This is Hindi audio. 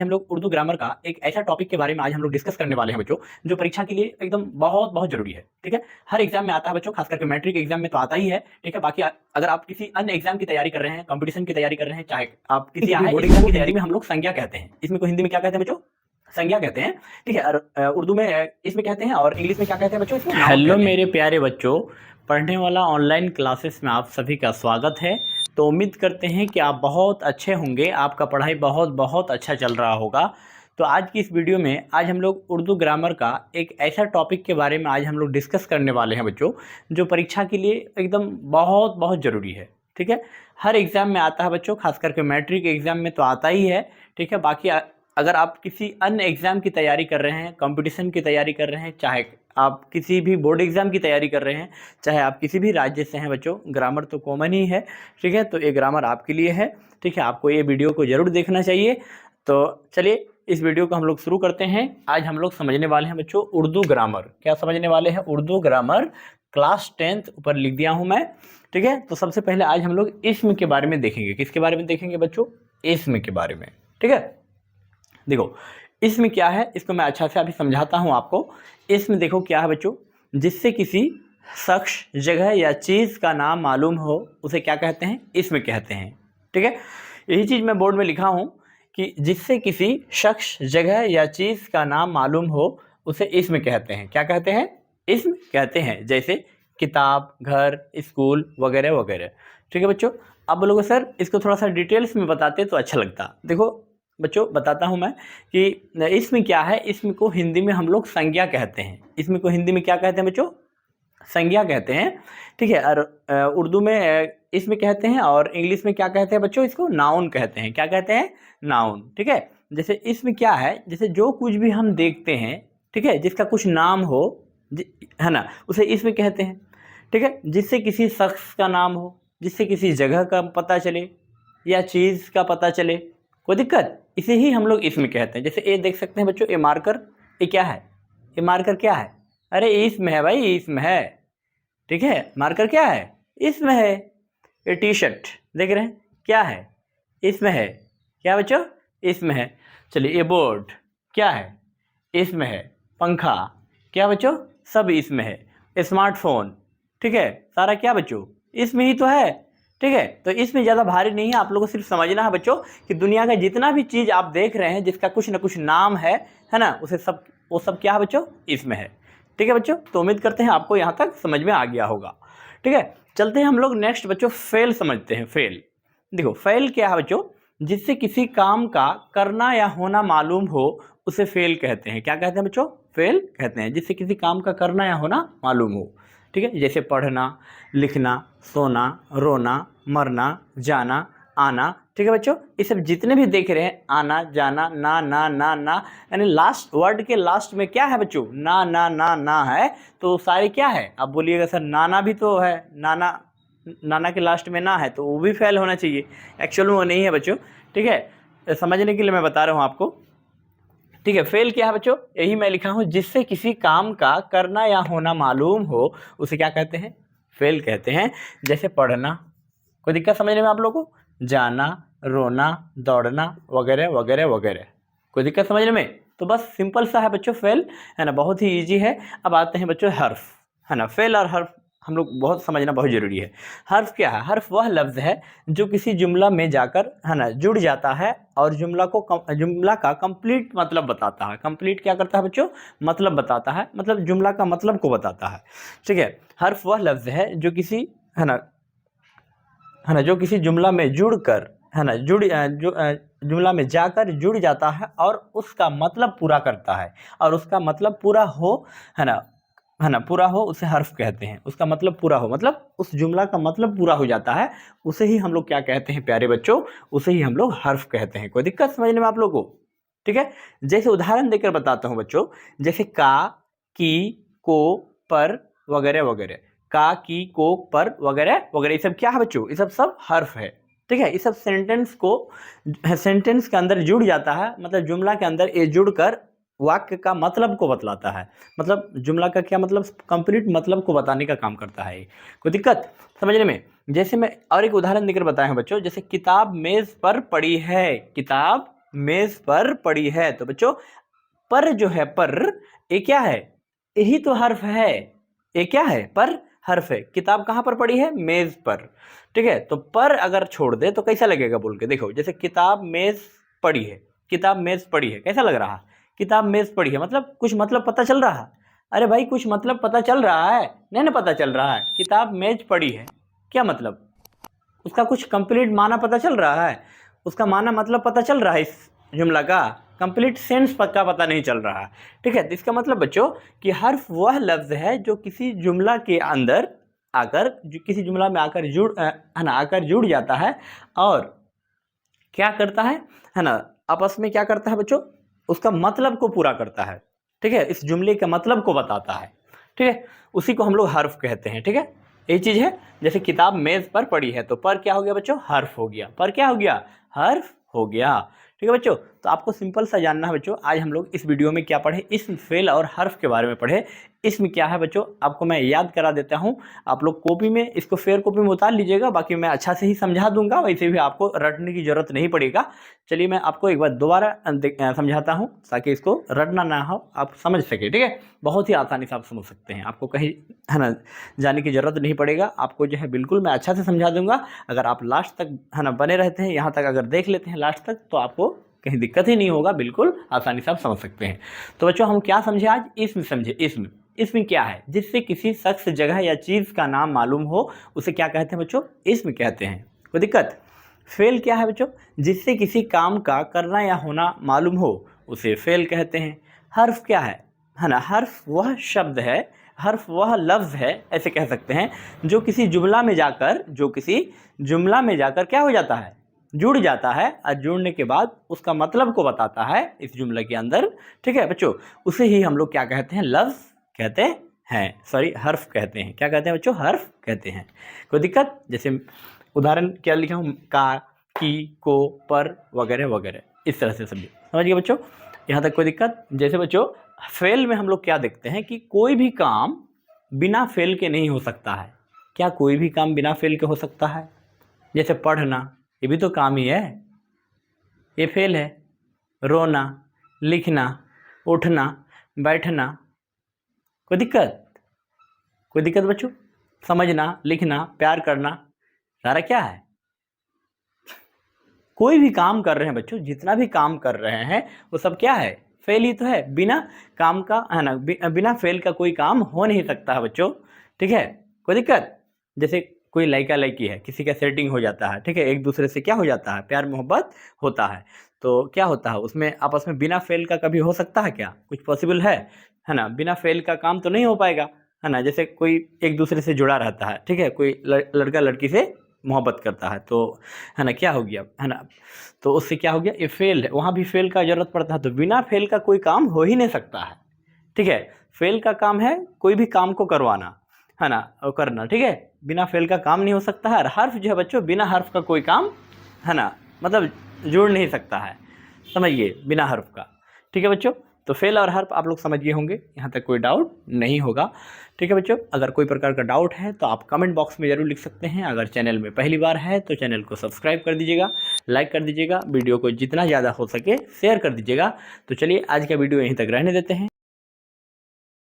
हम लोग उर्दू ग्रामर का एक ऐसा टॉपिक के बारे में आज हम लोग डिस्कस करने वाले हैं बच्चों, जो परीक्षा के लिए एकदम बहुत बहुत जरूरी है। ठीक है, हर एग्जाम में आता है बच्चों, खास करके मैट्रिक एग्जाम में तो आता ही है। ठीक है, बाकी अगर आप किसी अन्य एग्जाम की तैयारी कर रहे हैं, कंपटीशन की तैयारी कर रहे हैं, चाहे आप किसी बोर्ड एग्जाम की तैयारी में, हम लोग संज्ञा कहते हैं। इसमें को हिंदी में क्या कहते हैं बच्चों? संज्ञा कहते हैं। ठीक है, और उर्दू में इसमें कहते हैं, और इंग्लिश में क्या कहते हैं बच्चों? इसमें हेलो मेरे प्यारे बच्चों, पढ़ने वाला ऑनलाइन क्लासेस में आप सभी का स्वागत है। तो उम्मीद करते हैं कि आप बहुत अच्छे होंगे, आपका पढ़ाई बहुत बहुत अच्छा चल रहा होगा। तो आज की इस वीडियो में आज हम लोग उर्दू ग्रामर का एक ऐसा टॉपिक के बारे में आज हम लोग डिस्कस करने वाले हैं बच्चों, जो परीक्षा के लिए एकदम बहुत बहुत ज़रूरी है। ठीक है, हर एग्ज़ाम में आता है बच्चों, खास करके मैट्रिक एग्ज़ाम में तो आता ही है। ठीक है, बाकी अगर आप किसी अन्य एग्ज़ाम की तैयारी कर रहे हैं, कंपटीशन की तैयारी कर रहे हैं, चाहे आप किसी भी बोर्ड एग्ज़ाम की तैयारी कर रहे हैं, चाहे आप किसी भी राज्य से हैं बच्चों, ग्रामर तो कॉमन ही है। ठीक है, तो ये ग्रामर आपके लिए है। ठीक है, आपको ये वीडियो को ज़रूर देखना चाहिए। तो चलिए इस वीडियो को हम लोग शुरू करते हैं। आज हम लोग समझने वाले हैं बच्चों उर्दू ग्रामर। क्या समझने वाले हैं? उर्दू ग्रामर क्लास 10th ऊपर लिख दिया हूँ मैं। ठीक है, तो सबसे पहले आज हम लोग इस्म के बारे में देखेंगे। किसके बारे में देखेंगे बच्चों? इस्म के बारे में। ठीक है, देखो इसमें क्या है, इसको मैं अच्छा से अभी समझाता हूँ आपको। इसमें देखो क्या है बच्चों, जिससे किसी शख्स, जगह या चीज़ का नाम मालूम हो उसे क्या कहते हैं? इसमें कहते हैं। ठीक है, यही चीज़ मैं बोर्ड में लिखा हूँ कि जिससे किसी शख्स, जगह या चीज़ का नाम मालूम हो उसे इसमें कहते हैं। क्या कहते हैं? इसमें कहते हैं। जैसे किताब, घर, स्कूल वगैरह वगैरह। ठीक है बच्चों, अब बोलोगे सर इसको थोड़ा सा डिटेल्स में बताते तो अच्छा लगता। देखो बच्चों बताता हूँ मैं कि इसमें क्या है। इसमें को हिंदी में हम लोग संज्ञा कहते हैं। इसमें को हिंदी में क्या कहते हैं बच्चों? संज्ञा कहते हैं। ठीक है, और उर्दू में इसमें कहते हैं, और इंग्लिश में क्या कहते हैं बच्चों? इसको नाउन कहते हैं। क्या कहते हैं? नाउन। ठीक है, जैसे इसमें क्या है, जैसे जो कुछ भी हम देखते हैं, ठीक है, जिसका कुछ नाम हो, है ना, उसे इसमें कहते हैं। ठीक है, जिससे किसी शख्स का नाम हो, जिससे किसी जगह का पता चले या चीज़ का पता चले, कोई दिक्कत, इसे ही हम लोग इसमें कहते हैं। जैसे ये देख सकते हैं बच्चों, ये मार्कर, ये क्या है? ये मार्कर क्या है? अरे इसमें है भाई, इसमें है। ठीक है, मार्कर क्या है? इसमें है। ये टी शर्ट देख रहे हैं, क्या है? इसमें है। क्या बच्चों? इसमें है। चलिए ये बोर्ड क्या है? इसमें है। पंखा क्या बच्चों? सब इसमें है। स्मार्टफोन, ठीक है, सारा क्या बच्चों? इसमें ही तो है। ठीक है, तो इसमें ज़्यादा भारी नहीं है। आप लोगों को सिर्फ समझना है बच्चों कि दुनिया का जितना भी चीज़ आप देख रहे हैं जिसका कुछ ना कुछ नाम है ना, उसे सब, वो सब क्या है बच्चों? इसमें है। ठीक है बच्चों, तो उम्मीद करते हैं आपको यहाँ तक समझ में आ गया होगा। ठीक है, चलते हैं हम लोग नेक्स्ट बच्चों, फेल समझते हैं। फेल, देखो फेल क्या है बच्चों? जिससे किसी काम का करना या होना मालूम हो उसे फेल कहते हैं। क्या कहते हैं बच्चों? फेल कहते हैं। जिससे किसी काम का करना या होना मालूम हो। ठीक है, जैसे पढ़ना, लिखना, सोना, रोना, मरना, जाना, आना। ठीक है बच्चों, ये सब जितने भी देख रहे हैं, आना, जाना, ना ना ना ना, यानी लास्ट वर्ड के लास्ट में क्या है बच्चों? ना ना ना ना है। तो सारे क्या है? आप बोलिएगा सर नाना भी तो है, नाना, नाना के लास्ट में ना है तो वो भी फेल होना चाहिए। एक्चुअल में वो नहीं है बच्चों। ठीक है, समझने के लिए मैं बता रहा हूँ आपको। ठीक है, फेल क्या है बच्चों? यही मैं लिखा हूँ, जिससे किसी काम का करना या होना मालूम हो उसे क्या कहते हैं? फेल कहते हैं। जैसे पढ़ना, कोई दिक्कत समझने में आप लोगों को? जाना, रोना, दौड़ना वगैरह वगैरह वगैरह, कोई दिक्कत समझने में? तो बस सिंपल सा है बच्चों फेल, है ना, बहुत ही इजी है। अब आते हैं बच्चों हर्फ, है ना। फेल और हर्फ हम लोग बहुत समझना बहुत ज़रूरी है। हर्फ क्या है? हर्फ वह लफ्ज़ है जो किसी जुमला में जाकर, है ना, जुड़ जाता है और जुमला का कंप्लीट मतलब बताता है। कंप्लीट क्या करता है बच्चों? मतलब बताता है, मतलब जुमला का मतलब को बताता है। ठीक है, हर्फ वह लफ्ज़ है जो किसी, है ना, जो किसी जुमला में जुड़कर, है ना, जुमला में जाकर जुड़ जाता है और उसका मतलब पूरा करता है। और उसका मतलब पूरा हो, है ना, पूरा हो उसे हर्फ कहते हैं। उसका मतलब पूरा हो, मतलब उस जुमला का मतलब पूरा हो जाता है, उसे ही हम लोग क्या कहते हैं प्यारे बच्चों? उसे ही हम लोग हर्फ कहते हैं। कोई दिक्कत समझने में आप लोगों को? ठीक है, जैसे उदाहरण देकर बताता हूँ बच्चों, जैसे का, की, को, पर वगैरह वगैरह। का, की, को, पर वगैरह वगैरह, ये सब क्या है बच्चों? ये सब हर्फ है। ठीक है, ये सब सेंटेंस के अंदर जुड़ जाता है, मतलब जुमला के अंदर ये जुड़कर वाक्य का मतलब को बतलाता है। मतलब जुमला का क्या मतलब? कंप्लीट मतलब को बताने का काम करता है। कोई दिक्कत समझने में? जैसे मैं और एक उदाहरण देकर बताया हूं बच्चों, जैसे किताब मेज पर पड़ी है। किताब मेज पर पड़ी है। तो बच्चों पर जो है, पर ये क्या है, यही तो हर्फ है। ये क्या है, पर हर्फ है। किताब कहाँ पर पड़ी है, मेज पर। ठीक है, तो पर अगर छोड़ दे तो कैसा लगेगा बोल के देखो। जैसे किताब मेज पड़ी है, किताब मेज पड़ी है, कैसा लग रहा, किताब मेज पड़ी है, मतलब कुछ मतलब पता चल रहा है। अरे भाई कुछ मतलब पता चल रहा है, नहीं ना पता चल रहा है। किताब मेज पड़ी है, क्या मतलब, उसका कुछ कंप्लीट माना पता चल रहा है, उसका माना मतलब पता चल रहा है। इस जुमला का कंप्लीट सेंस पक्का पता नहीं चल रहा है। ठीक है, तो इसका मतलब बच्चों कि हर्फ वह लफ्ज है जो किसी जुमला के अंदर आकर, किसी जुमला में आकर आकर जुड़ जाता है और क्या करता है ना, आपस में क्या करता है बच्चों, उसका मतलब को पूरा करता है। ठीक है, इस जुमले के मतलब को बताता है। ठीक है, उसी को हम लोग हर्फ कहते हैं। ठीक है, यही चीज है। जैसे किताब मेज पर पड़ी है, तो पर क्या हो गया बच्चों, हर्फ हो गया। पर क्या हो गया, हर्फ हो गया। ठीक है बच्चों, तो आपको सिंपल सा जानना है बच्चों, आज हम लोग इस वीडियो में क्या पढ़े, इस्म, फेल और हर्फ के बारे में पढ़े। इसमें क्या है बच्चों, आपको मैं याद करा देता हूँ। आप लोग कॉपी में इसको फेयर कॉपी में उतार लीजिएगा, बाकी मैं अच्छा से ही समझा दूंगा, वैसे भी आपको रटने की जरूरत नहीं पड़ेगा। चलिए मैं आपको एक बार दोबारा समझाता हूँ ताकि इसको रटना ना हो, आप समझ सके। ठीक है, बहुत ही आसानी से आप समझ सकते हैं, आपको कहीं है ना जाने की जरूरत नहीं पड़ेगा। आपको जो है बिल्कुल मैं अच्छा से समझा दूंगा। अगर आप लास्ट तक है ना बने रहते हैं, यहाँ तक अगर देख लेते हैं लास्ट तक, तो आपको कहीं दिक्कत ही नहीं होगा, बिल्कुल आसानी से आप समझ सकते हैं। तो बच्चों हम क्या समझे आज, इसमें समझे। इसमें क्या है, जिससे किसी शख्स, जगह या चीज का नाम मालूम हो उसे क्या कहते हैं बच्चों, इसमें कहते हैं। कोई दिक्कत। फेल क्या है बच्चों, जिससे किसी काम का करना या होना मालूम हो उसे फेल कहते हैं। हर्फ क्या है ना, हर्फ वह शब्द है, हर्फ वह लफ्ज है, ऐसे कह सकते हैं, जो किसी जुमला में जाकर क्या हो जाता है, जुड़ जाता है, और जुड़ने के बाद उसका मतलब को बताता है इस जुमले के अंदर। ठीक है बच्चों, उसे ही हम लोग क्या कहते हैं, लफ्ज कहते हैं, सॉरी हर्फ कहते हैं। क्या कहते हैं बच्चों, हर्फ कहते हैं। कोई दिक्कत। जैसे उदाहरण क्या लिखा हूँ, का, की, को, पर वगैरह वगैरह, इस तरह से समझ गए बच्चों, यहाँ तक कोई दिक्कत। जैसे बच्चों फेल में हम लोग क्या देखते हैं कि कोई भी काम बिना फेल के नहीं हो सकता है। क्या कोई भी काम बिना फेल के हो सकता है, जैसे पढ़ना, ये भी तो काम ही है, ये फेल है। रोना, लिखना, उठना, बैठना, कोई दिक्कत बच्चों। समझना, लिखना, प्यार करना, सारा क्या है, कोई भी काम कर रहे हैं बच्चों, जितना भी काम कर रहे हैं वो सब क्या है, फेल ही तो है। बिना काम का है ना, बिना फेल का कोई काम हो नहीं सकता है बच्चों। ठीक है, कोई दिक्कत। जैसे कोई लड़का लड़की है, किसी का सेटिंग हो जाता है, ठीक है, एक दूसरे से क्या हो जाता है, प्यार मोहब्बत होता है, तो क्या होता है उसमें आपस में बिना फेल का कभी हो सकता है क्या, कुछ पॉसिबल है ना, बिना फेल का काम तो नहीं हो पाएगा, है ना। जैसे कोई एक दूसरे से जुड़ा रहता है, ठीक है, कोई लड़का लड़की से मोहब्बत करता है, तो है ना क्या हो गया, है ना, तो उससे क्या हो गया, ये फेल है, वहाँ भी फेल का जरूरत पड़ता है, तो बिना फेल का कोई काम हो ही नहीं सकता है। ठीक है, फेल का काम है कोई भी काम को करवाना, है ना, और करना। ठीक है, बिना फेल का काम नहीं हो सकता है। और हर्फ जो है बच्चों, बिना हर्फ का कोई काम है ना, मतलब जुड़ नहीं सकता है, समझिए, बिना हर्फ का। ठीक है बच्चों, तो फेल और हर्फ आप लोग समझ गए होंगे, यहाँ तक कोई डाउट नहीं होगा। ठीक है बच्चों, अगर कोई प्रकार का डाउट है तो आप कमेंट बॉक्स में ज़रूर लिख सकते हैं। अगर चैनल में पहली बार है तो चैनल को सब्सक्राइब कर दीजिएगा, लाइक कर दीजिएगा, वीडियो को जितना ज़्यादा हो सके शेयर कर दीजिएगा। तो चलिए आज का वीडियो यहीं तक रहने देते हैं।